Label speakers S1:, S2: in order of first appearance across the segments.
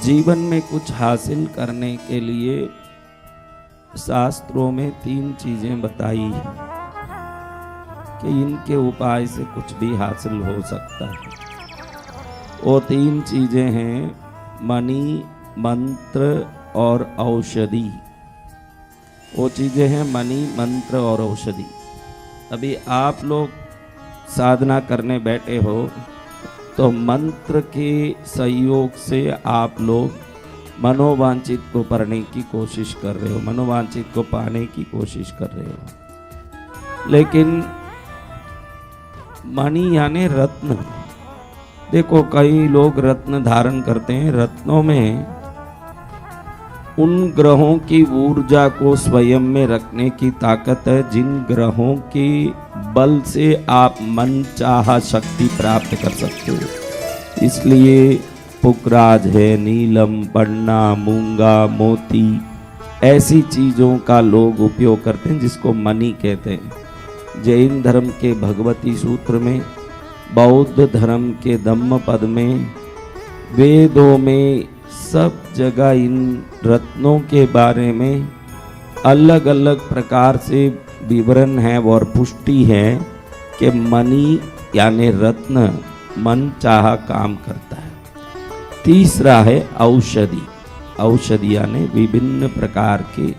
S1: जीवन में कुछ हासिल करने के लिए शास्त्रों में 3 चीजें बताई हैं कि इनके उपाय से कुछ भी हासिल हो सकता है। वो 3 चीजें हैं मणि, मंत्र और औषधि। वो चीजें हैं मणि, मंत्र और औषधि। अभी आप लोग साधना करने बैठे हो तो मंत्र के सहयोग से आप लोग मनोवांछित को पढ़ने की कोशिश कर रहे हो, मनोवांछित को पाने की कोशिश कर रहे हो। लेकिन मणि यानी रत्न, देखो कई लोग रत्न धारण करते हैं। रत्नों में उन ग्रहों की ऊर्जा को स्वयं में रखने की ताकत है जिन ग्रहों के बल से आप मन चाहा शक्ति प्राप्त कर सकते हो। इसलिए पुखराज है, नीलम, पन्ना, मूंगा, मोती, ऐसी चीजों का लोग उपयोग करते हैं जिसको मणि कहते हैं। जैन धर्म के भगवती सूत्र में, बौद्ध धर्म के धम्म पद में, वेदों में, सब जगह इन रत्नों के बारे में अलग अलग प्रकार से विवरण है और पुष्टि है कि मणि यानी रत्न मन चाहा काम करता है। तीसरा है औषधि। औषधि यानी विभिन्न प्रकार के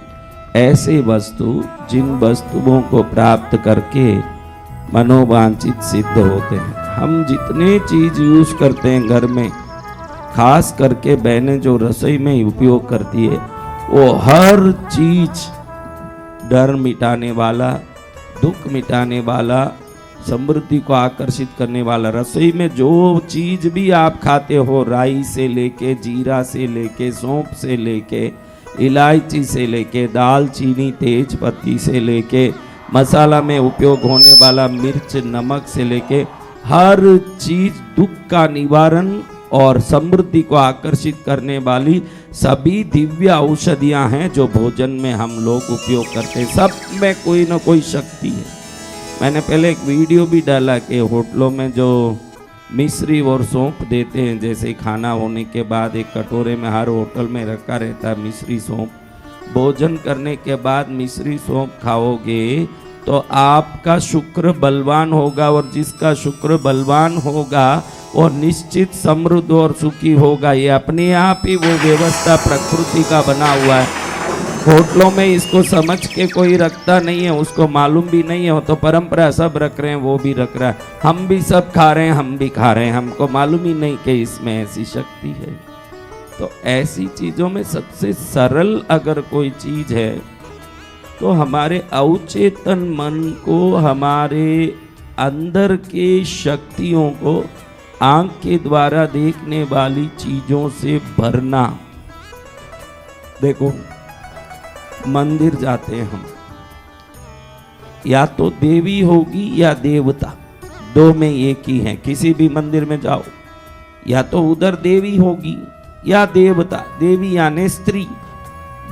S1: ऐसे वस्तु जिन वस्तुओं को प्राप्त करके मनोवांछित सिद्ध होते हैं। हम जितने चीज यूज करते हैं घर में, खास करके बहनें जो रसोई में उपयोग करती है, वो हर चीज डर मिटाने वाला, दुख मिटाने वाला, समृद्धि को आकर्षित करने वाला। रसोई में जो चीज भी आप खाते हो, राई से लेके, जीरा से लेके, सौंफ से लेके, इलायची से लेके, दालचीनी, तेज पत्ती से लेके, मसाला में उपयोग होने वाला मिर्च, नमक से लेके, हर चीज दुख का निवारण और समृद्धि को आकर्षित करने वाली सभी दिव्य औषधियां हैं जो भोजन में हम लोग उपयोग करते हैं। सब में कोई ना कोई शक्ति है। मैंने पहले एक वीडियो भी डाला कि होटलों में जो मिश्री और सौंफ देते हैं, जैसे खाना होने के बाद एक कटोरे में हर होटल में रखा रहता है मिश्री सौंफ। भोजन करने के बाद मिश्री सौंफ खाओगे तो आपका शुक्र बलवान होगा, और जिसका शुक्र बलवान होगा वो निश्चित समृद्ध और सुखी होगा। ये अपने आप ही वो व्यवस्था प्रकृति का बना हुआ है। होटलों में इसको समझ के कोई रखता नहीं है, उसको मालूम भी नहीं है। वो तो परंपरा सब रख रहे हैं, वो भी रख रहा है, हम भी सब खा रहे हैं, हम भी खा रहे हैं, हमको मालूम ही नहीं कि इसमें ऐसी शक्ति है। तो ऐसी चीजों में सबसे सरल अगर कोई चीज है तो हमारे अवचेतन मन को, हमारे अंदर के शक्तियों को आंख के द्वारा देखने वाली चीजों से भरना। देखो मंदिर जाते हैं हम, या तो देवी होगी या देवता, दो में एक ही है। किसी भी मंदिर में जाओ, या तो उधर देवी होगी या देवता। देवी यानी स्त्री,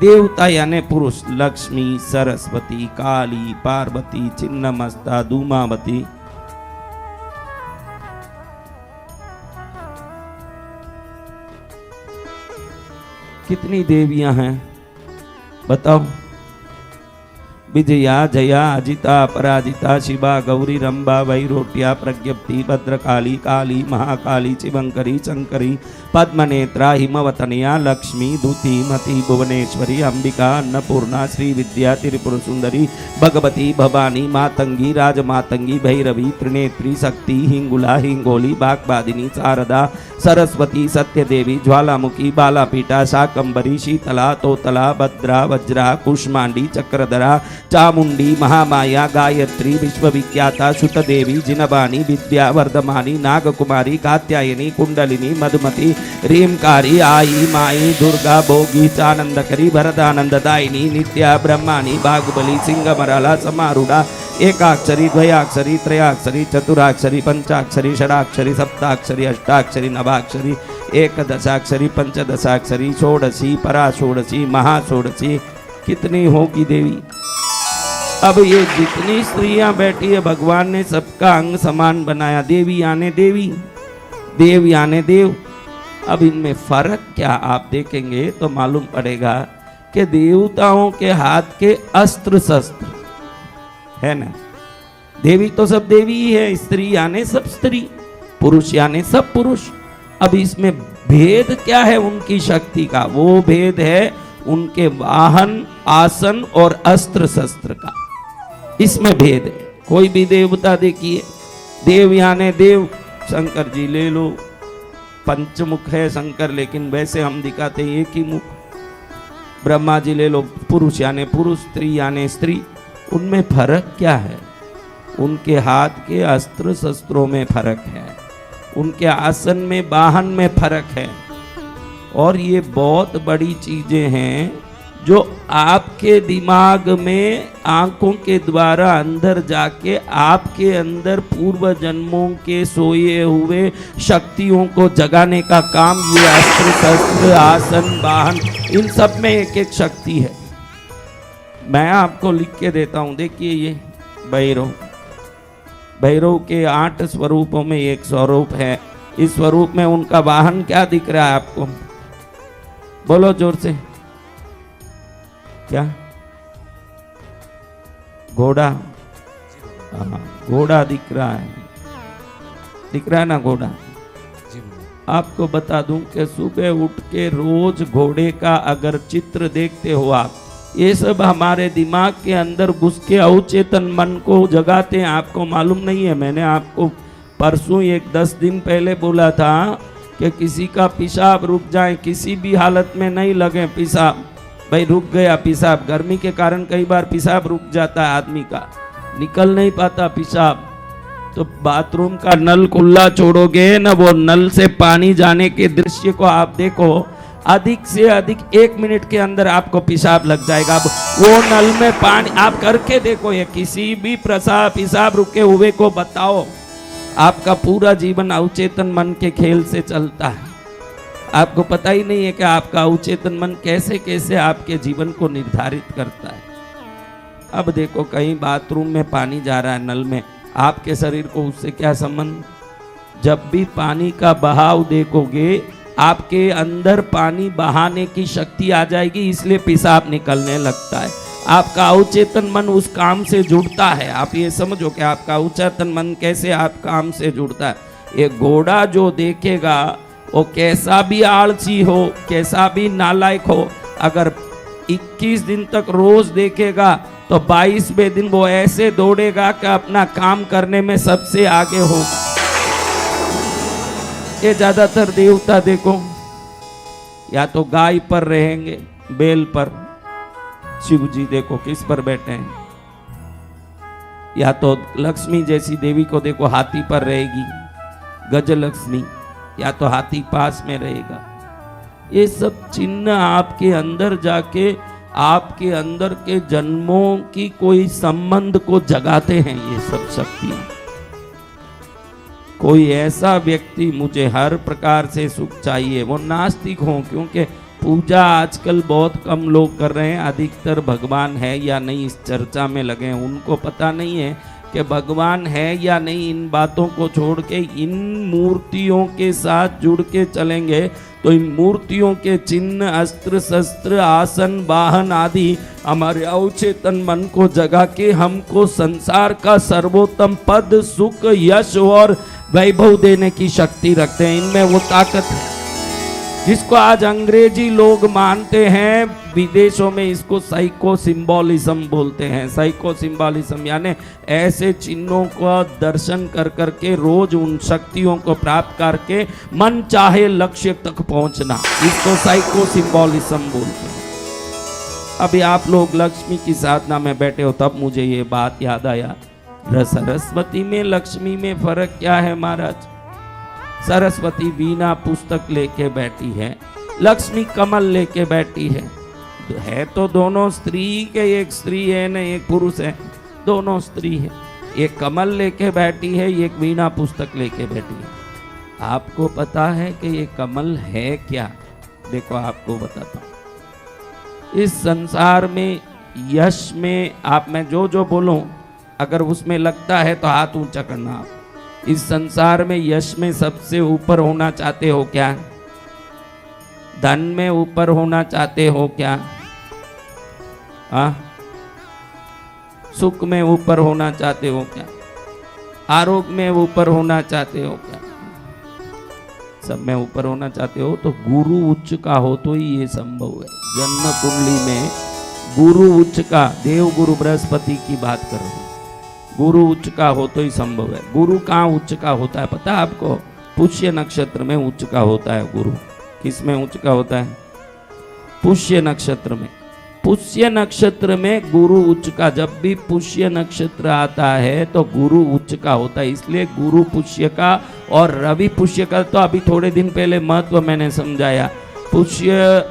S1: देवता यानी पुरुष। लक्ष्मी, सरस्वती, काली, पार्वती, छिन्नमस्ता, धूमावती। कितनी देवियां हैं बताओ? विजया, जया, अजिता, पराजिता, शिवा, गौरी, रंभा, वैरोट्या, प्रज्ञप्ति, भद्रकाली, काली, महाकाली, शिवंकरी, शंकरी, पद्मनेत्रा, हिमवतनया, लक्ष्मी, दूती, मति, भुवनेश्वरी, अंबिका, अन्नपूर्णा, श्री विद्या, त्रिपुर सुंदरी, भगवती, भवानी, मातंगी, राजमातंगी, भैरवी, त्रिनेत्री, शक्ति, हिंगुला, हिंगोली, बागबादिनी, शारदा, सरस्वती, सत्यदेवी, ज्वालामुखी, बालापीठा, शाकंबरी, शीतला, तोतला, भद्रा, वज्रा, कुष्मांडी, चक्रधरा, चामुंडी, महामाया, गायत्री, विश्वविख्याता, शुतदेवी, जिनवानी, विद्या वर्धमानी, नागकुमारी, कात्यायनी, कुंडलिनी, मधुमती, रेमकारी, आई, माई, दुर्गा, भोगी, चानंदकरी, भरदानंददायिनी, नित्या, ब्रह्माणी, बागबली, सिंहमराला, समारूढ़ा, एकाक्षरी, द्वयाक्षरी, त्रयाक्षरी, चतुराक्षरी, पंचाक्षरी, षडाक्षरी, सप्ताक्षरी, अष्टाक्षरी, नवाक्षरी, एकदशाक्षरी, पंचदशाक्षरी, षोडशी, पराषोडशी, महाषोडशी। कितनी होगी देवी? अब ये जितनी स्त्रियां बैठी है, भगवान ने सबका अंग समान बनाया। देवी यानी देवी, देव यानी देव। अब इनमें फर्क क्या आप देखेंगे तो मालूम पड़ेगा कि देवताओं के हाथ के अस्त्र शस्त्र है ना, देवी तो सब देवी ही है, स्त्री यानी सब स्त्री, पुरुष यानी सब पुरुष। अब इसमें भेद क्या है उनकी शक्ति का? वो भेद है उनके वाहन, आसन और अस्त्र शस्त्र का, इसमें भेद है। कोई भी देवता देखिए, देव यानी देव, शंकर जी ले लो, पंचमुख है शंकर, लेकिन वैसे हम दिखाते हैं एक ही मुख। ब्रह्मा जी ले लो, पुरुष यानी पुरुष, स्त्री यानी स्त्री। उनमें फर्क क्या है? उनके हाथ के अस्त्र शस्त्रों में फर्क है, उनके आसन में, वाहन में फर्क है। और ये बहुत बड़ी चीजें हैं जो आपके दिमाग में आंखों के द्वारा अंदर जाके आपके अंदर पूर्व जन्मों के सोए हुए शक्तियों को जगाने का काम ये अस्त्र शस्त्र, आसन, वाहन, इन सब में एक एक शक्ति है। मैं आपको लिख के देता हूं, देखिए ये भैरव, भैरव के 8 स्वरूपों में एक स्वरूप है। इस स्वरूप में उनका वाहन क्या दिख रहा है आपको? बोलो जोर से, क्या? घोड़ा। हाँ, घोड़ा दिख रहा है, दिख रहा है ना घोड़ा? आपको बता दूं कि सुबह उठ के रोज घोड़े का अगर चित्र देखते हो आप, ये सब हमारे दिमाग के अंदर घुस के अवचेतन मन को जगाते हैं। आपको मालूम नहीं है, मैंने आपको परसों 10 दिन पहले बोला था कि किसी का पेशाब रुक जाए, किसी भी हालत में नहीं लगे पेशाब, भाई रुक गया पेशाब, गर्मी के कारण कई बार पेशाब रुक जाता है आदमी का, निकल नहीं पाता पेशाब, तो बाथरूम का नल खुला छोड़ोगे ना, वो नल से पानी जाने के दृश्य को आप देखो, अधिक से अधिक 1 मिनट के अंदर आपको पेशाब लग जाएगा। अब वो नल में पानी आप करके देखो, ये किसी भी पेशाब रुके हुए को बताओ, आपका पूरा जीवन अवचेतन मन के खेल से चलता है। आपको पता ही नहीं है कि आपका अवचेतन मन कैसे कैसे आपके जीवन को निर्धारित करता है। अब देखो, कहीं बाथरूम में पानी जा रहा है नल में, आपके शरीर को उससे क्या संबंध? जब भी पानी का बहाव देखोगे, आपके अंदर पानी बहाने की शक्ति आ जाएगी, इसलिए पेशाब निकलने लगता है। आपका अवचेतन मन उस काम से जुड़ता है। आप ये समझो कि आपका अवचेतन मन कैसे आप काम से जुड़ता है। एक घोड़ा जो देखेगा, वो कैसा भी आलसी हो, कैसा भी नालायक हो, अगर 21 दिन तक रोज देखेगा तो 22वें दिन वो ऐसे दौड़ेगा कि अपना काम करने में सबसे आगे होगा। ये ज्यादातर देवता देखो, या तो गाय पर रहेंगे, बैल पर। शिव जी देखो किस पर बैठे हैं, या तो लक्ष्मी जैसी देवी को देखो हाथी पर रहेगी, गजलक्ष्मी, या तो हाथी पास में रहेगा। ये सब चिन्ह आपके अंदर जाके आपके अंदर के जन्मों की कोई संबंध को जगाते हैं। ये सब शक्तियां, कोई ऐसा व्यक्ति मुझे हर प्रकार से सुख चाहिए, वो नास्तिक हो, क्योंकि पूजा आजकल बहुत कम लोग कर रहे हैं, अधिकतर भगवान है या नहीं इस चर्चा में लगे हैं। उनको पता नहीं है कि भगवान है या नहीं, इन बातों को छोड़ के इन मूर्तियों के साथ जुड़ के चलेंगे तो इन मूर्तियों के चिन्ह, अस्त्र शस्त्र, आसन, वाहन आदि हमारे अवचेतन मन को जगा के हमको संसार का सर्वोत्तम पद, सुख, यश और वैभव देने की शक्ति रखते हैं। इनमें वो ताकत है जिसको आज अंग्रेजी लोग मानते हैं, विदेशों में इसको साइको सिंबॉलिज्म बोलते हैं। साइको सिंबॉलिज्म यानी ऐसे चिन्हों का दर्शन कर करके रोज उन शक्तियों को प्राप्त करके मन चाहे लक्ष्य तक पहुंचना, इसको साइको सिंबॉलिज्म बोलते हैं। अभी आप लोग लक्ष्मी की साधना में बैठे हो, तब मुझे ये बात याद आया, सरस्वती में लक्ष्मी में फर्क क्या है महाराज? सरस्वती वीणा पुस्तक लेके बैठी है, लक्ष्मी कमल लेके बैठी है तो दोनों स्त्री के, एक स्त्री है न एक पुरुष है, दोनों स्त्री है। एक कमल लेके बैठी है, एक वीणा पुस्तक लेके बैठी है। आपको पता है कि ये कमल है क्या? देखो आपको बताता हूँ। इस संसार में यश में आप मैं जो जो बोलूं, अगर उसमें लगता है तो हाथ ऊंचा करना। आप इस संसार में यश में सबसे ऊपर होना चाहते हो क्या? धन में ऊपर होना चाहते हो क्या? सुख में ऊपर होना चाहते हो क्या? आरोग्य में ऊपर होना चाहते हो क्या? सब में ऊपर होना चाहते हो तो गुरु उच्च का हो तो ही ये संभव है। जन्म कुंडली में गुरु उच्च का, देव गुरु बृहस्पति की बात कर रहे हैं, गुरु उच्च का हो तो ही संभव है। गुरु कहाँ उच्च का होता है पता है आपको? पुष्य नक्षत्र में उच्च का होता है गुरु। किस में उच्च का होता है? पुष्य नक्षत्र में। पुष्य नक्षत्र में गुरु उच्च का, जब भी पुष्य नक्षत्र आता है तो गुरु उच्च का होता है। इसलिए गुरु पुष्य का और रवि पुष्य का तो अभी थोड़े दिन पहले महत्व मैंने समझाया। पुष्य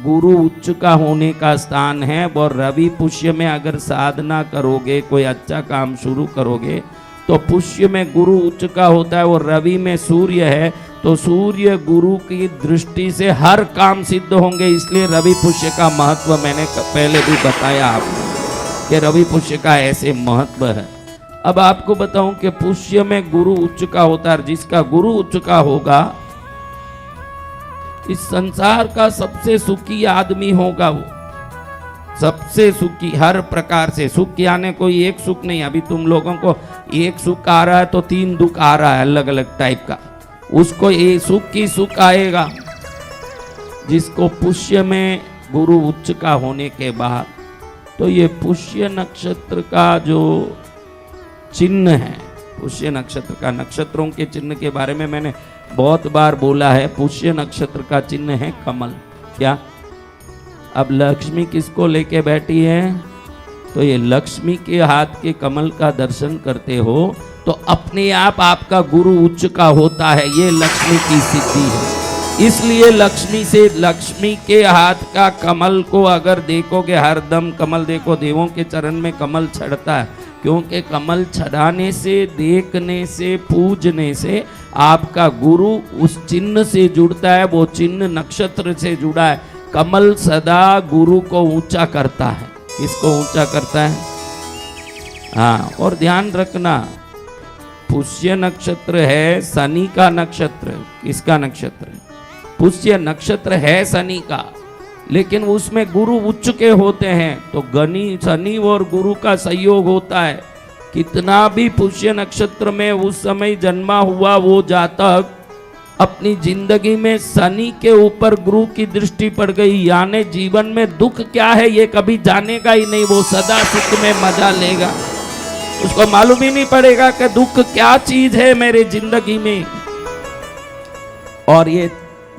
S1: गुरु उच्च का होने का स्थान है और रवि पुष्य में अगर साधना करोगे, कोई अच्छा काम शुरू करोगे तो पुष्य में गुरु उच्च का होता है और रवि में सूर्य है, तो सूर्य गुरु की दृष्टि से हर काम सिद्ध होंगे। इसलिए रवि पुष्य का महत्व मैंने पहले भी बताया आपको कि रवि पुष्य का ऐसे महत्व है। अब आपको बताऊं कि पुष्य में गुरु उच्च का होता है। जिसका गुरु उच्च का होगा इस संसार का सबसे सुखी आदमी होगा। वो सबसे सुखी, हर प्रकार से सुख, यानी कोई एक सुख नहीं। अभी तुम लोगों को एक सुख आ रहा है तो 3 दुख आ रहा है अलग अलग टाइप का, उसको ये सुख की सुख आएगा। जिसको पुष्य में गुरु उच्च का होने के बाद, तो ये पुष्य नक्षत्र का जो चिन्ह है, पुष्य नक्षत्र का, नक्षत्रों के चिन्ह के बारे में मैंने बहुत बार बोला है। पुष्य नक्षत्र का चिन्ह है कमल। क्या? अब लक्ष्मी किसको लेके बैठी है? तो ये लक्ष्मी के हाथ के कमल का दर्शन करते हो तो अपने आप आपका गुरु उच्च का होता है। ये लक्ष्मी की सिद्धि है। इसलिए लक्ष्मी के हाथ का कमल को अगर देखोगे, हरदम कमल देखो, देवों के चरण में कमल चढ़ता है, क्योंकि कमल चढ़ाने से, देखने से, पूजने से आपका गुरु उस चिन्ह से जुड़ता है। वो चिन्ह नक्षत्र से जुड़ा है। कमल सदा गुरु को ऊंचा करता है। किसको ऊंचा करता है? हाँ, और ध्यान रखना, पुष्य नक्षत्र है शनि का नक्षत्र। किसका नक्षत्र? पुष्य नक्षत्र है शनि का, लेकिन उसमें गुरु उच्च के होते हैं तो शनि और गुरु का सहयोग होता है। कितना भी पुष्य नक्षत्र में उस समय जन्मा हुआ वो जातक, अपनी जिंदगी में शनि के ऊपर गुरु की दृष्टि पड़ गई, यानी जीवन में दुख क्या है ये कभी जानेगा ही नहीं। वो सदा सुख में मजा लेगा, उसको मालूम ही नहीं पड़ेगा कि दुख क्या चीज है मेरे जिंदगी में। और ये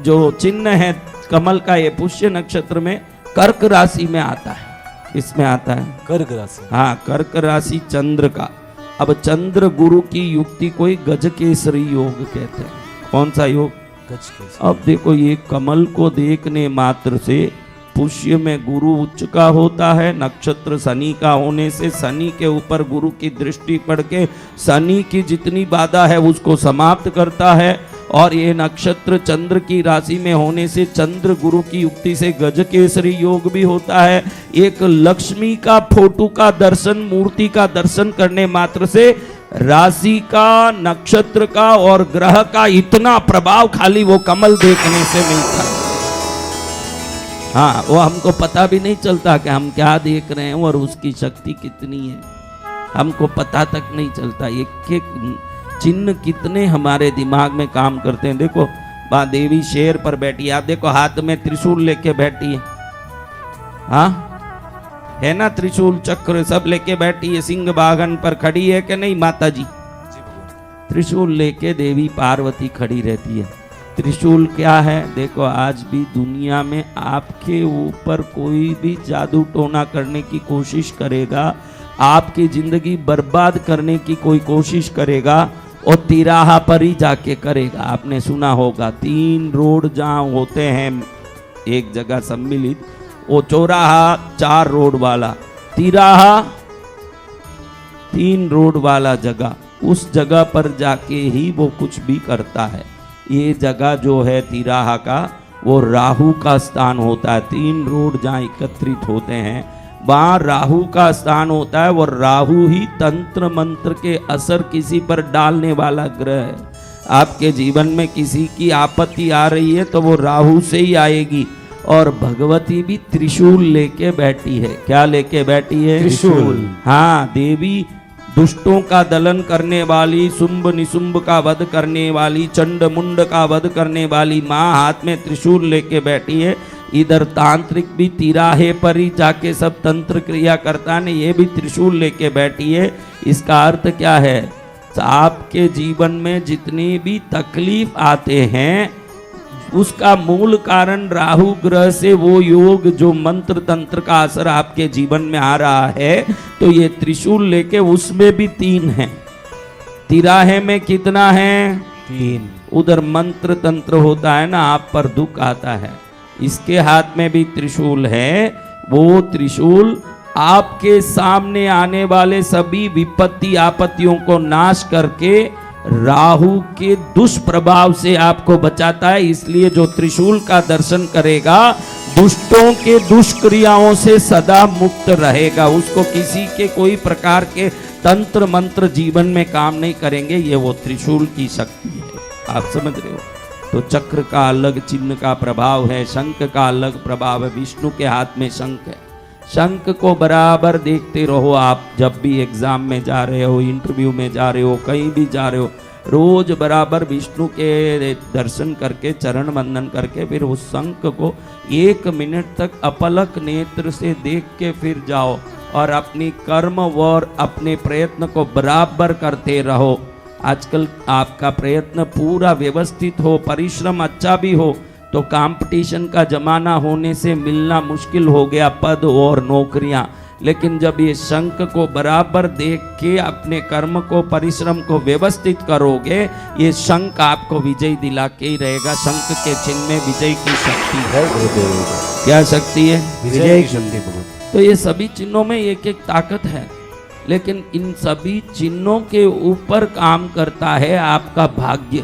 S1: जो चिन्ह है कमल का, ये पुष्य नक्षत्र में कर्क राशि में आता है। इसमें आता है
S2: कर्क राशि।
S1: हाँ, कर्क राशि चंद्र का। अब चंद्र गुरु की युक्ति कोई गजकेसरी योग कहते हैं। कौन सा योग?
S2: गजकेसरी।
S1: अब देखो, ये कमल को देखने मात्र से पुष्य में गुरु उच्च का होता है। नक्षत्र शनि का होने से शनि के ऊपर गुरु की दृष्टि पड़ के शनि की जितनी बाधा है उसको समाप्त करता है। और ये नक्षत्र चंद्र की राशि में होने से चंद्र गुरु की युक्ति से गजकेसरी योग भी होता है। एक लक्ष्मी का फोटो का दर्शन, मूर्ति का दर्शन करने मात्र से राशि का, नक्षत्र का और ग्रह का इतना प्रभाव खाली वो कमल देखने से मिलता है। हाँ, वो हमको पता भी नहीं चलता कि हम क्या देख रहे हैं और उसकी शक्ति कितनी है, हमको पता तक नहीं चलता। एक एक चिन्ह कितने हमारे दिमाग में काम करते हैं। देखो, माँ देवी शेर पर बैठी है, आप देखो हाथ में त्रिशूल लेके बैठी है। हाँ, है ना, त्रिशूल चक्र सब लेके बैठी है, सिंह बागन पर खड़ी है कि नहीं माता जी? त्रिशूल लेके देवी पार्वती खड़ी रहती है। त्रिशूल क्या है? देखो, आज भी दुनिया में आपके ऊपर कोई भी जादू टोना करने की कोशिश करेगा, आपकी जिंदगी बर्बाद करने की कोई कोशिश करेगा, और तिराहा पर ही जाके करेगा। आपने सुना होगा 3 रोड जहाँ होते हैं एक जगह सम्मिलित, वो चौराहा 4 रोड वाला, तिराहा 3 रोड वाला जगह, उस जगह पर जाके ही वो कुछ भी करता है। ये जगह जो है तिराहा का, वो राहु का स्थान होता है। 3 रोड जहाँ एकत्रित होते हैं वहाँ राहु का स्थान होता है, और राहु ही तंत्र मंत्र के असर किसी पर डालने वाला ग्रह है। आपके जीवन में किसी की आपत्ति आ रही है तो वो राहु से ही आएगी। और भगवती भी त्रिशूल लेके बैठी है। क्या लेके बैठी है?
S2: त्रिशूल।
S1: हाँ, देवी दुष्टों का दलन करने वाली, शुंभ निशुंभ का वध करने वाली, चंड मुंड का वध करने वाली माँ हाथ में त्रिशूल लेके बैठी है। इधर तांत्रिक भी तिराहे पर ही जाके सब तंत्र क्रिया करता है, ये भी त्रिशूल लेके बैठी है। इसका अर्थ क्या है? आपके जीवन में जितनी भी तकलीफ आते हैं उसका मूल कारण राहु ग्रह से वो योग जो मंत्र तंत्र का असर आपके जीवन में आ रहा है। तो ये त्रिशूल लेके उसमें भी 3 है, तिराहे में कितना है?
S2: 3।
S1: उधर मंत्र तंत्र होता है ना, आप पर दुख आता है, इसके हाथ में भी त्रिशूल है। वो त्रिशूल आपके सामने आने वाले सभी विपत्ति आपत्तियों को नाश करके राहु के दुष्प्रभाव से आपको बचाता है। इसलिए जो त्रिशूल का दर्शन करेगा दुष्टों के दुष्क्रियाओं से सदा मुक्त रहेगा। उसको किसी के कोई प्रकार के तंत्र मंत्र जीवन में काम नहीं करेंगे। ये वो त्रिशूल की शक्ति है। आप समझ रहे हो? तो चक्र का अलग चिन्ह का प्रभाव है, शंख का अलग प्रभाव है। विष्णु के हाथ में शंख है। शंख को बराबर देखते रहो। आप जब भी एग्जाम में जा रहे हो, इंटरव्यू में जा रहे हो, कहीं भी जा रहे हो, रोज बराबर विष्णु के दर्शन करके, चरण वंदन करके, फिर उस शंख को 1 मिनट तक अपलक नेत्र से देख के फिर जाओ और अपनी कर्म और अपने प्रयत्न को बराबर करते रहो। आजकल आपका प्रयत्न पूरा व्यवस्थित हो, परिश्रम अच्छा भी हो, तो कंपटीशन का जमाना होने से मिलना मुश्किल हो गया पद और नौकरियां। लेकिन जब ये शंख को बराबर देख के अपने कर्म को, परिश्रम को व्यवस्थित करोगे, ये शंख आपको विजय दिला के ही रहेगा। शंख के चिन्ह में विजय की शक्ति है। क्या शक्ति है?
S2: विजय की शक्ति बहुत।
S1: तो ये सभी चिन्हों में एक एक ताकत है, लेकिन इन सभी चिन्हों के ऊपर काम करता है आपका भाग्य।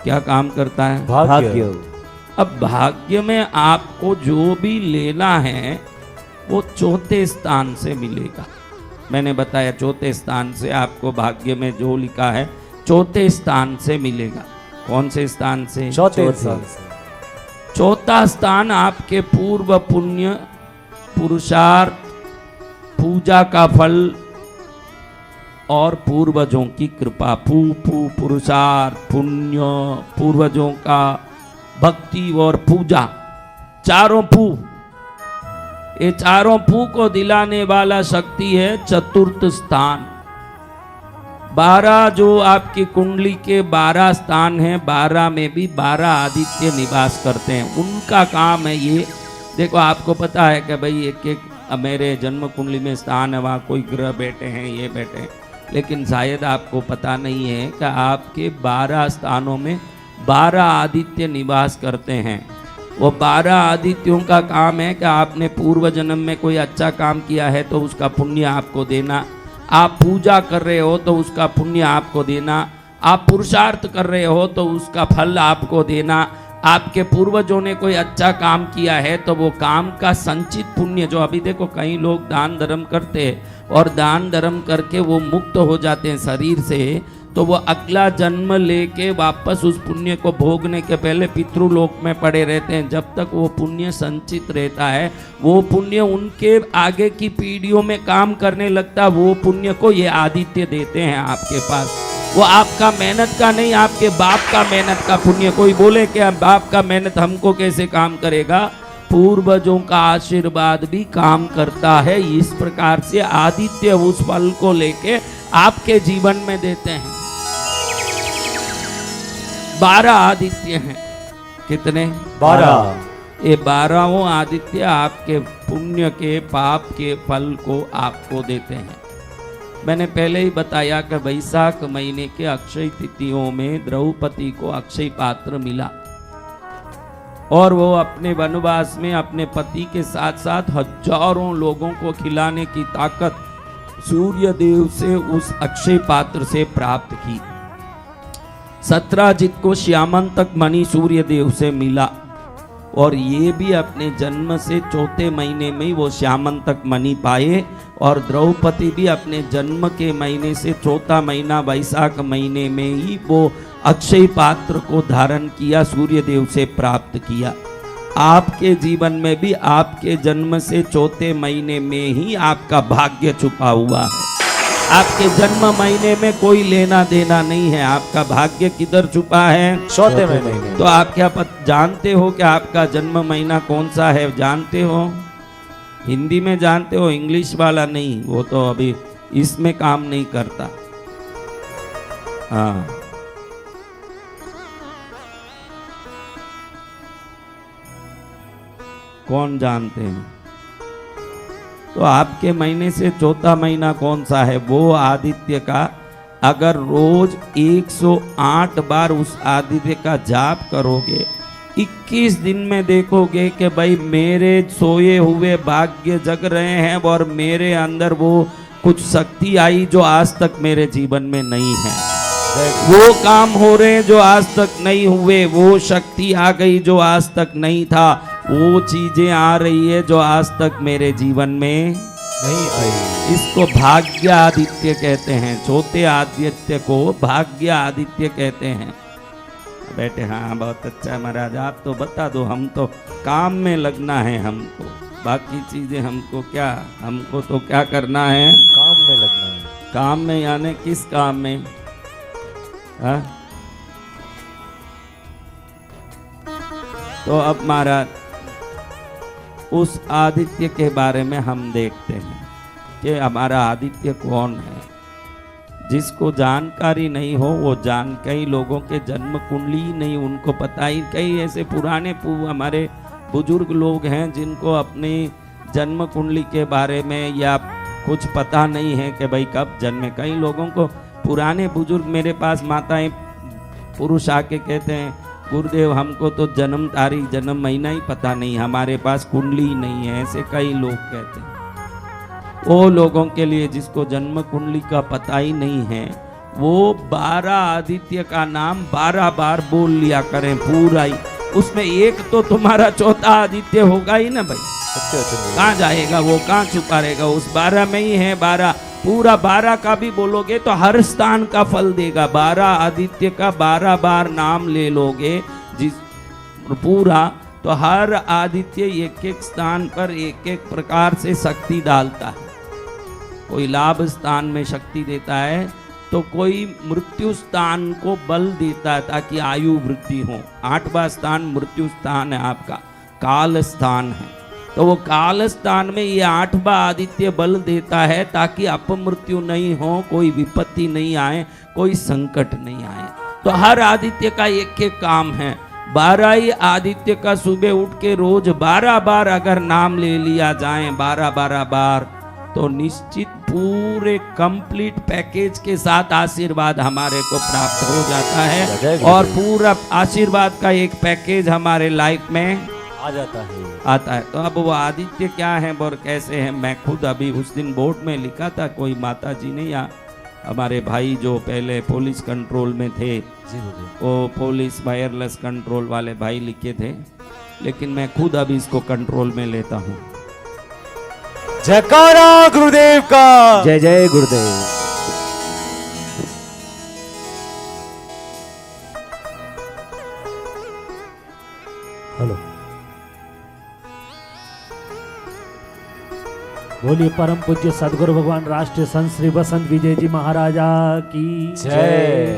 S1: क्या काम करता है?
S2: भाग्य।
S1: अब भाग्य में आपको जो भी लेना है वो 4थे स्थान से मिलेगा। मैंने बताया 4थे स्थान से आपको भाग्य में जो लिखा है 4थे स्थान से मिलेगा। कौन से स्थान से?
S2: 4थे स्थान से।
S1: 4था स्थान आपके पूर्व पुण्य, पुरुषार्थ, पूजा का फल और पूर्वजों की कृपा। पुरुषार्थ, पुण्य, पूर्वजों का भक्ति और पूजा, चारों पू, ये चारों पू को दिलाने वाला शक्ति है 4th स्थान। 12 जो आपकी कुंडली के 12 स्थान हैं, 12 में भी 12 आदित्य निवास करते हैं। उनका काम है ये। देखो, आपको पता है कि भाई एक एक मेरे जन्म कुंडली में स्थान है, वहाँ कोई ग्रह बैठे हैं, ये बैठे हैं, लेकिन शायद आपको पता नहीं है कि आपके 12 स्थानों में 12 आदित्य निवास करते हैं। वो 12 आदित्यों का काम है कि आपने पूर्व जन्म में कोई अच्छा काम किया है तो उसका पुण्य आपको देना, आप पूजा कर रहे हो तो उसका पुण्य आपको देना, आप पुरुषार्थ कर रहे हो तो उसका फल आपको देना, आपके पूर्वजों ने कोई अच्छा काम किया है तो वो काम का संचित पुण्य, जो अभी देखो कई लोग दान धर्म करते हैं और दान धर्म करके वो मुक्त हो जाते हैं शरीर से, तो वो अगला जन्म लेके वापस उस पुण्य को भोगने के पहले पितृलोक में पड़े रहते हैं। जब तक वो पुण्य संचित रहता है, वो पुण्य उनके आगे की पीढ़ियों में काम करने लगता है। वो पुण्य को ये आदित्य देते हैं आपके पास। वो आपका मेहनत का नहीं, आपके बाप का मेहनत का पुण्य। कोई बोले कि बाप का मेहनत हमको कैसे काम करेगा? पूर्वजों का आशीर्वाद भी काम करता है। इस प्रकार से आदित्य उस फल को लेके आपके जीवन में देते हैं। 12 आदित्य हैं। कितने?
S2: 12।
S1: ये 12वां आदित्य आपके पुण्य के, पाप के फल को आपको देते हैं। मैंने पहले ही बताया कि वैशाख महीने के अक्षय तिथियों में द्रौपदी को अक्षय पात्र मिला और वो अपने वनवास में अपने पति के साथ साथ हजारों लोगों को खिलाने की ताकत सूर्य देव से उस अक्षय पात्र से प्राप्त की। 17 जित को श्यामंतक मणि सूर्य देव से मिला और ये भी अपने जन्म से चौथे महीने में ही वो श्यामंतक मणि पाए, और द्रौपदी भी अपने जन्म के महीने से चौथा महीना वैशाख महीने में ही वो अक्षय पात्र को धारण किया, सूर्य देव से प्राप्त किया। आपके जीवन में भी आपके जन्म से चौथे महीने में ही आपका भाग्य छुपा हुआ है। आपके जन्म महीने में कोई लेना देना नहीं है। आपका भाग्य किधर छुपा है?
S2: चौथे महीने में।
S1: तो आप क्या जानते हो कि आपका जन्म महीना कौन सा है? जानते हो? हिंदी में जानते हो, इंग्लिश वाला नहीं, वो तो अभी इसमें काम नहीं करता। हाँ, कौन जानते हैं? तो आपके महीने से चौथा महीना कौन सा है? वो आदित्य का, अगर रोज 108 बार उस आदित्य का जाप करोगे, 21 दिन में देखोगे कि भाई मेरे सोए हुए भाग्य जग रहे हैं और मेरे अंदर वो कुछ शक्ति आई जो आज तक मेरे जीवन में नहीं है। वो काम हो रहे हैं जो आज तक नहीं हुए, वो शक्ति आ गई जो आज तक नहीं था, वो चीजें आ रही है जो आज तक मेरे जीवन में
S2: नहीं आई।
S1: इसको भाग्य आदित्य कहते हैं। चौथे आदित्य को भाग्य आदित्य कहते हैं। बेटे हाँ, बहुत अच्छा महाराज, आप तो बता दो, हम तो काम में लगना है हमको, बाकी चीजें हमको क्या, हमको तो क्या करना है?
S2: काम में लगना है।
S1: काम में यानी किस काम में? हाँ? तो अब महाराज उस आदित्य के बारे में हम देखते हैं कि हमारा आदित्य कौन है। जिसको जानकारी नहीं हो वो जान, कई लोगों के जन्म कुंडली नहीं उनको पता ही, कई ऐसे पुराने हमारे बुजुर्ग लोग हैं जिनको अपनी जन्म कुंडली के बारे में या कुछ पता नहीं है कि भाई कब जन्मे। कई लोगों को पुराने बुजुर्ग मेरे पास माताएं पुरुष आके कहते हैं, गुरुदेव हमको तो जन्म तारीख जन्म महीना ही पता नहीं, हमारे पास कुंडली ही नहीं है। ऐसे कई लोग कहते हैं। वो लोगों के लिए जिसको जन्म कुंडली का पता ही नहीं है, वो 12 आदित्य का नाम 12 बार बोल लिया करें पूरा ही। उसमें एक तो तुम्हारा चौथा आदित्य होगा ही ना भाई, कहाँ जाएगा वो, कहाँ छुपा रहेगा? उस 12 में ही है। 12 पूरा 12 का भी बोलोगे तो हर स्थान का फल देगा। 12 आदित्य का 12 बार नाम ले लोगे जिस पूरा, तो हर आदित्य एक एक स्थान पर एक एक प्रकार से शक्ति डालता है। कोई लाभ स्थान में शक्ति देता है, तो कोई मृत्यु स्थान को बल देता है ताकि आयु वृद्धि हो। 8वां स्थान मृत्यु स्थान है आपका, काल स्थान है। तो वो काल स्थान में ये 8वां आदित्य बल देता है ताकि अपमृत्यु नहीं हो, कोई विपत्ति नहीं आए, कोई संकट नहीं आए। तो हर आदित्य का एक एक काम है। 12 ही आदित्य का सुबह उठ के रोज 12 बार अगर नाम ले लिया जाए, 12 बार, तो निश्चित पूरे कंप्लीट पैकेज के साथ आशीर्वाद हमारे को प्राप्त हो जाता है, और पूरा आशीर्वाद का एक पैकेज हमारे लाइफ में
S2: आ जाता है।
S1: तो अब वो आदित्य क्या है और कैसे है, मैं खुद अभी उस दिन बोर्ड में लिखा था, कोई माता जी ने या हमारे भाई जो पहले पुलिस कंट्रोल में थे, वो पुलिस वायरलेस कंट्रोल वाले भाई लिखे थे, लेकिन मैं खुद अभी इसको कंट्रोल में लेता हूँ।
S2: जयकारा गुरुदेव का, जय जय गुरुदेव।
S3: हेलो, बोलिए परम पूज्य सदगुरु भगवान राष्ट्रीय संत श्री बसंत विजय जी महाराजा की
S2: जय।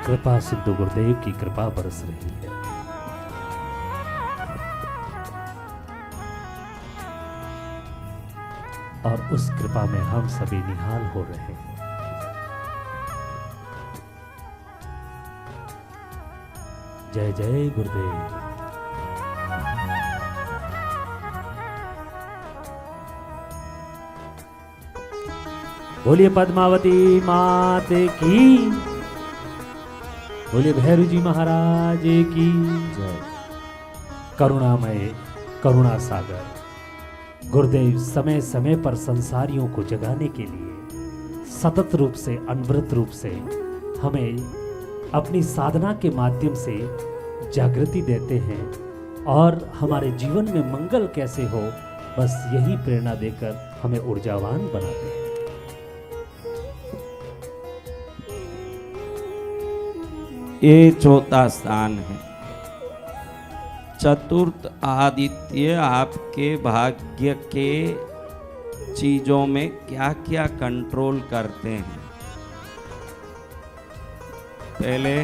S3: कृपा सिद्धू गुरुदेव की कृपा बरस रही है। और उस कृपा में हम सभी निहाल हो रहे हैं। जय जय गुरुदेव। बोलिए पद्मावती मात की, बोलिए भैरव जी महाराज की जय। करुणामय करुणा सागर गुरुदेव समय समय पर संसारियों को जगाने के लिए सतत रूप से अनवरत रूप से हमें अपनी साधना के माध्यम से जागृति देते हैं और हमारे जीवन में मंगल कैसे हो, बस यही प्रेरणा देकर हमें ऊर्जावान बनाते हैं।
S1: ये चौथा स्थान है। चतुर्थ आदित्य आपके भाग्य के चीजों में क्या क्या कंट्रोल करते हैं। पहले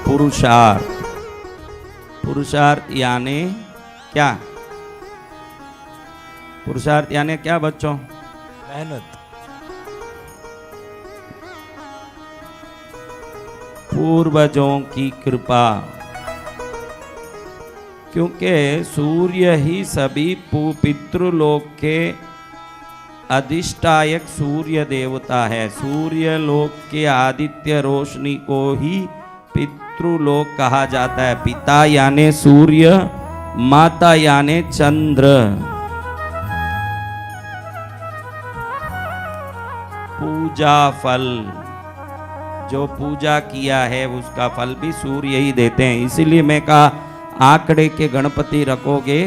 S1: पुरुषार्थ। पुरुषार्थ यानी क्या? पुरुषार्थ यानी क्या बच्चों?
S2: मेहनत।
S1: पूर्वजों की कृपा, क्योंकि सूर्य ही सभी पितृलोक के अधिष्ठायक सूर्य देवता है। सूर्य लोक के आदित्य रोशनी को ही पितृलोक कहा जाता है। पिता यानी सूर्य, माता यानी चंद्र। पूजा फल, जो पूजा किया है उसका फल भी सूर्य ही देते हैं। इसीलिए मैं कहा आंकड़े के गणपति रखोगे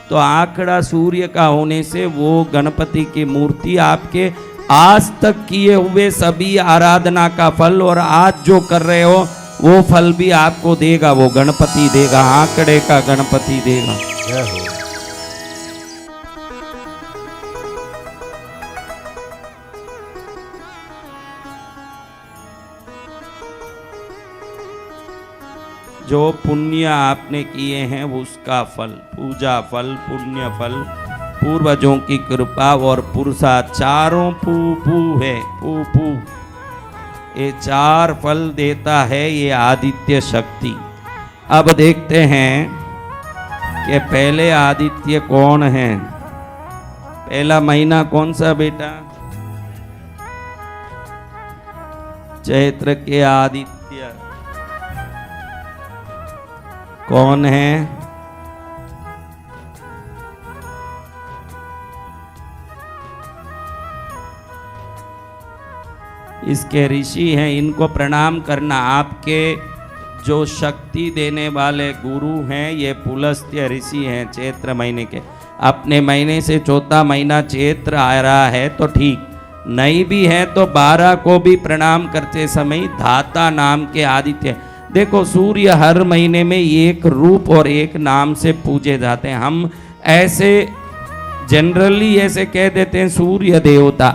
S1: तो आंकड़ा सूर्य का होने से वो गणपति की मूर्ति आपके आज तक किए हुए सभी आराधना का फल और आज जो कर रहे हो वो फल भी आपको देगा, वो गणपति देगा, आंकड़े का गणपति देगा।
S2: जय हो।
S1: जो पुण्य आपने किए हैं उसका फल, पूजा फल, पुण्य फल, पूर्वजों की कृपा और पुरुषार्थ, चारों पू पू है। पू पू ये चार फल देता है ये आदित्य शक्ति। अब देखते हैं कि पहले आदित्य कौन है। पहला महीना कौन सा बेटा? चैत्र के आदित्य कौन है? इसके ऋषि हैं, इनको प्रणाम करना। आपके जो शक्ति देने वाले गुरु हैं ये पुलस्त्य ऋषि हैं, चैत्र महीने के। अपने महीने से चौथा महीना चैत्र आ रहा है तो ठीक, नहीं भी है तो 12 को भी प्रणाम करते समय धाता नाम के आदित्य। देखो सूर्य हर महीने में एक रूप और एक नाम से पूजे जाते हैं। हम ऐसे जनरली ऐसे कह देते हैं सूर्य देवता,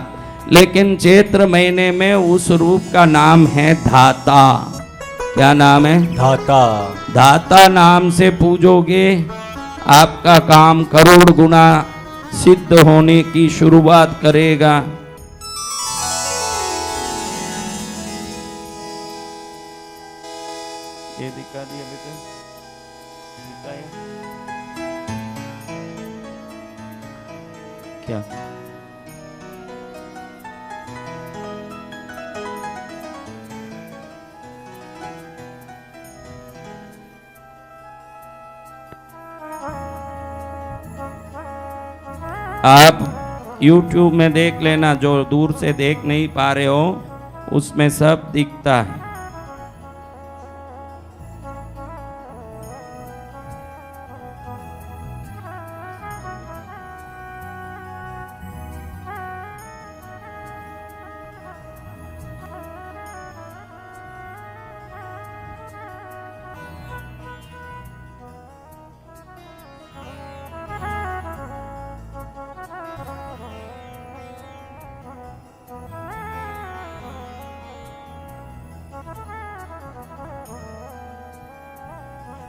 S1: लेकिन चैत्र महीने में उस रूप का नाम है धाता। क्या नाम है?
S2: धाता।
S1: धाता नाम से पूजोगे आपका काम करोड़ गुना सिद्ध होने की शुरुआत करेगा। ये दिखा दिया बेटे, दिखाया क्या? आप YouTube में देख लेना, जो दूर से देख नहीं पा रहे हो उसमें सब दिखता है।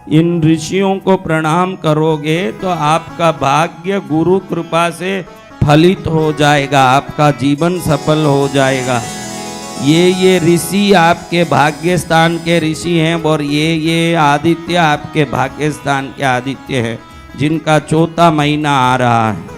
S1: इन ऋषियों को प्रणाम करोगे तो आपका भाग्य गुरु कृपा से फलित हो जाएगा, आपका जीवन सफल हो जाएगा। ये ऋषि आपके भाग्य स्थान के ऋषि हैं और ये आदित्य आपके भाग्य स्थान के आदित्य हैं, जिनका चौथा महीना आ रहा है।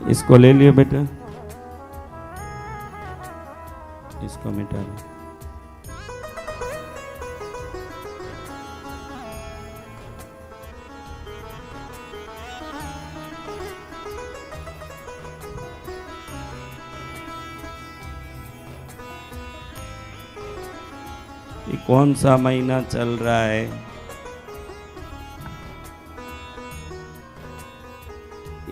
S1: इसको ले लियो बेटा, इसको मिटा दो। ये कौन सा महीना चल रहा है?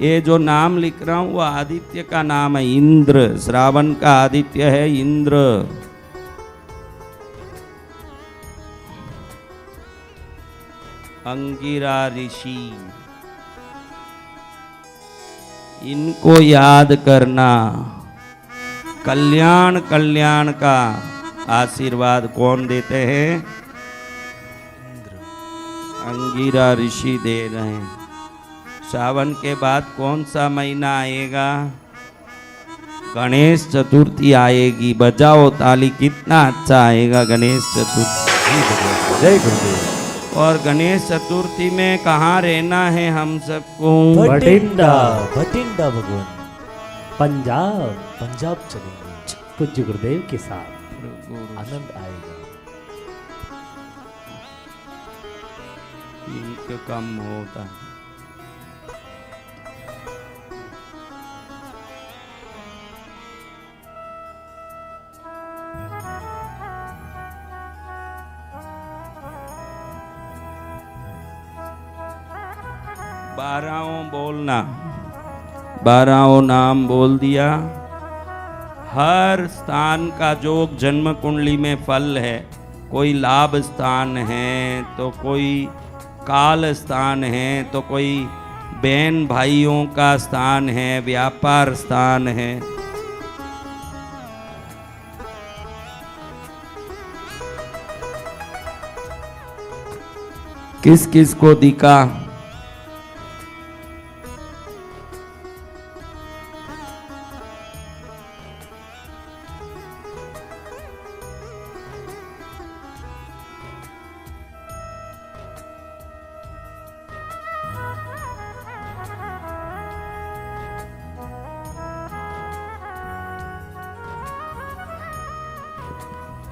S1: ये जो नाम लिख रहा हूं वो आदित्य का नाम है, इंद्र। श्रावण का आदित्य है इंद्र। अंगिरा ऋषि, इनको याद करना। कल्याण कल्याण का आशीर्वाद कौन देते हैं? अंगिरा ऋषि दे रहे हैं। सावन के बाद कौन सा महीना आएगा? गणेश चतुर्थी आएगी। बजाओ ताली, कितना अच्छा आएगा गणेश चतुर्थी।
S2: जय गुरुदेव।
S1: और गणेश चतुर्थी में कहाँ रहना है हम सबको?
S3: बठिंडा।
S2: बठिंडा भगवान,
S3: पंजाब
S2: पंजाब चलेंगे।
S3: पूज्य गुरुदेव के साथ
S2: आनंद आएगा।
S1: इंक कम होता है। बारहों बोलना, बारहों नाम बोल दिया। हर स्थान का जो जन्म कुंडली में फल है, कोई लाभ स्थान है तो कोई काल स्थान है तो कोई बहन भाइयों का स्थान है, व्यापार स्थान है। किस किस को दिखा?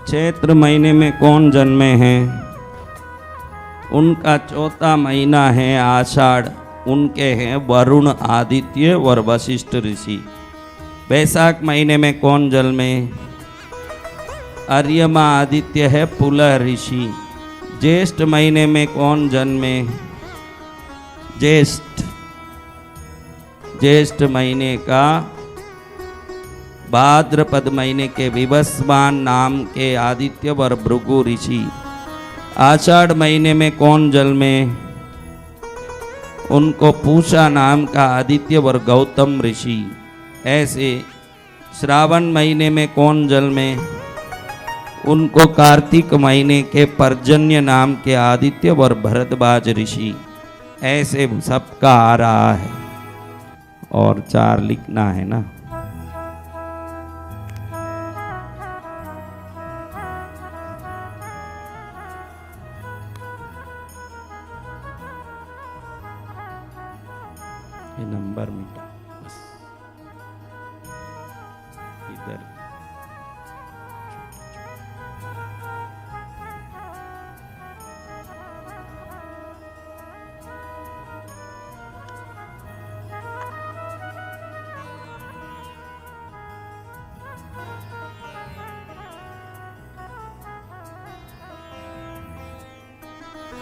S1: चैत्र महीने में कौन जन्मे हैं? उनका चौथा महीना है आषाढ़। उनके हैं वरुण, आदित्य और वशिष्ठ ऋषि। वैशाख महीने में कौन जन्मे? अर्यमा आदित्य है, पुलह ऋषि। ज्येष्ठ महीने में कौन जन्मे? ज्येष्ठ, ज्येष्ठ महीने का भाद्रपद महीने के विवस्वान नाम के आदित्य वर भृगु ऋषि। आषाढ़ महीने में कौन जन्मे? उनको पूषा नाम का आदित्य वर गौतम ऋषि। ऐसे श्रावण महीने में कौन जन्मे? उनको कार्तिक महीने के पर्जन्य नाम के आदित्य वर भरद्वाज ऋषि। ऐसे सबका आ रहा है और 4 लिखना है ना। ये नंबर मिटा बस इधर।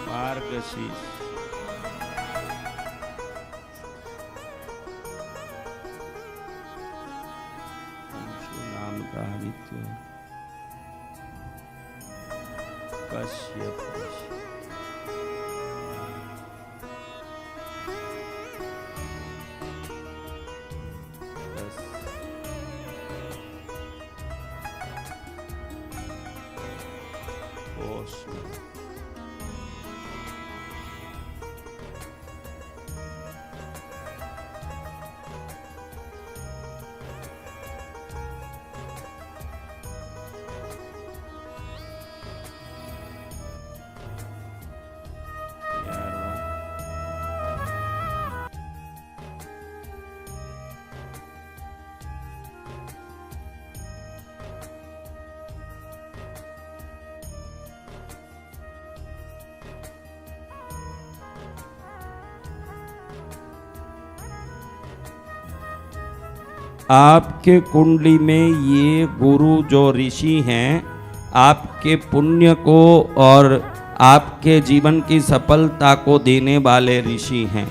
S1: मार्गशीर्ष, नाम का आदित्य, कश्यप ऋषि। पोष में आपके कुंडली में ये गुरु जो ऋषि हैं, आपके पुण्य को और आपके जीवन की सफलता को देने वाले ऋषि हैं।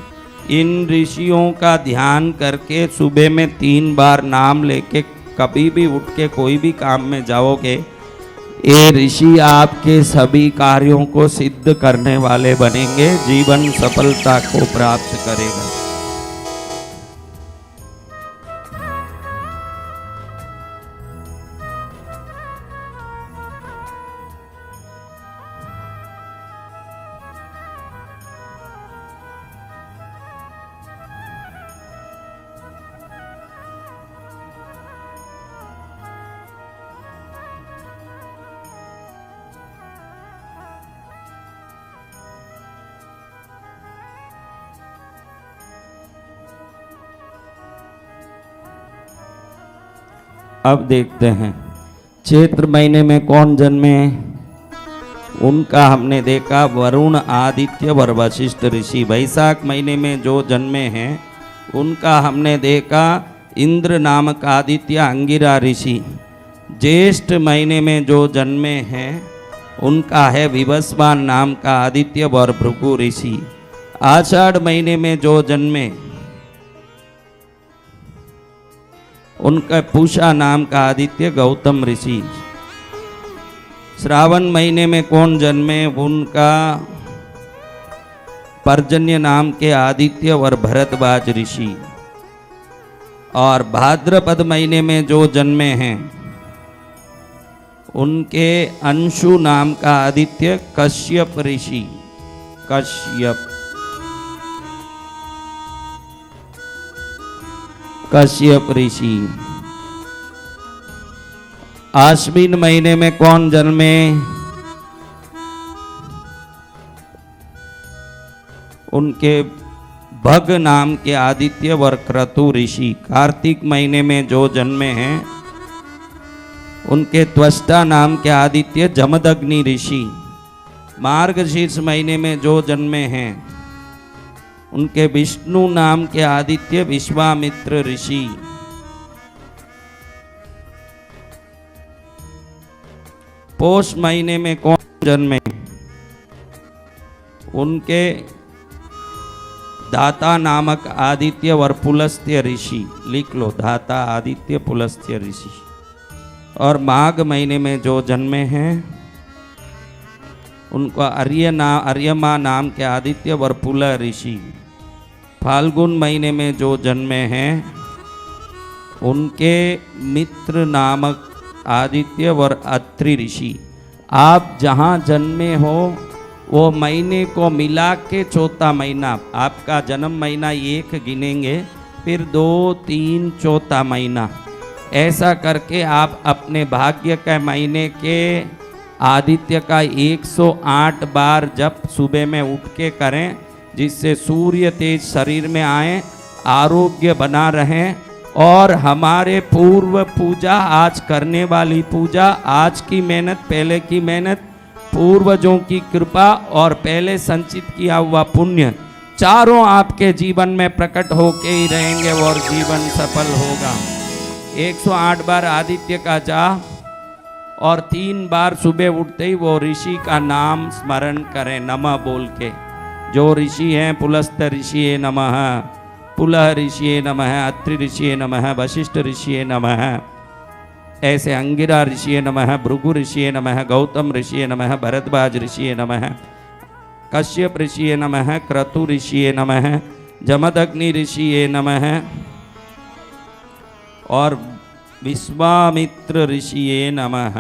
S1: इन ऋषियों का ध्यान करके सुबह में 3 बार नाम लेके कभी भी उठ के कोई भी काम में जाओगे, ये ऋषि आपके सभी कार्यों को सिद्ध करने वाले बनेंगे, जीवन सफलता को प्राप्त करेगा। अब देखते हैं चैत्र महीने में कौन जन्मे। उनका हमने देखा वरुण, आदित्य और वशिष्ठ ऋषि। वैशाख महीने में जो जन्मे हैं उनका हमने देखा इंद्र नामक आदित्य, अंगिरा ऋषि। ज्येष्ठ महीने में जो जन्मे हैं उनका है विवस्वान नाम का आदित्य और भृगु ऋषि। आषाढ़ महीने में जो जन्मे उनका पूषा नाम का आदित्य, गौतम ऋषि। श्रावण महीने में कौन जन्मे, उनका पर्जन्य नाम के आदित्य और भरद्वाज ऋषि। और भाद्रपद महीने में जो जन्मे हैं उनके अंशु नाम का आदित्य, कश्यप ऋषि। कश्यप ऋषि। आश्विन महीने में कौन जन्मे, उनके भग नाम के आदित्य और क्रतु ऋषि। कार्तिक महीने में जो जन्मे हैं उनके त्वष्टा नाम के आदित्य, जमदग्नि ऋषि। मार्गशीर्ष महीने में जो जन्मे हैं उनके विष्णु नाम के आदित्य, विश्वामित्र ऋषि। पौष महीने में कौन जन्मे, उनके दाता नामक आदित्य और पुलस्त्य ऋषि। लिख लो, दाता आदित्य पुलस्त्य ऋषि। और माघ महीने में जो जन्मे हैं उनका अर्यमा नाम के आदित्य और पुल ऋषि। फाल्गुन महीने में जो जन्मे हैं उनके मित्र नामक आदित्य और अत्रि ऋषि। आप जहाँ जन्मे हो वो महीने को मिला के चौथा महीना, आपका जन्म महीना 1 गिनेंगे, फिर 2, 3, चौथा महीना, ऐसा करके आप अपने भाग्य के महीने के आदित्य का 108 बार जप सुबह में उठ के करें, जिससे सूर्य तेज शरीर में आए, आरोग्य बना रहे। और हमारे पूर्व पूजा, आज करने वाली पूजा, आज की मेहनत, पहले की मेहनत, पूर्वजों की कृपा और पहले संचित किया हुआ पुण्य, चारों आपके जीवन में प्रकट होके ही रहेंगे और जीवन सफल होगा। 108 बार आदित्य का जाप और 3 बार सुबह उठते ही वो ऋषि का नाम स्मरण करें, नमः बोल के। जो ऋषि हैं, पुलस्त ऋषि नमः, पुलह ऋषि नमः, अत्रि ऋषि नमः, वशिष्ठ ऋषि नमः, ऐसे अंगिरा ऋषि नमः, भृगु ऋषि नमः, गौतम ऋषि नमः, भरद्वाज ऋषि नमः, कश्यप ऋषि नमः, क्रतु ऋषि नमः, जमदग्नि ऋषि नमः और विश्वामित्र ऋषि नमः।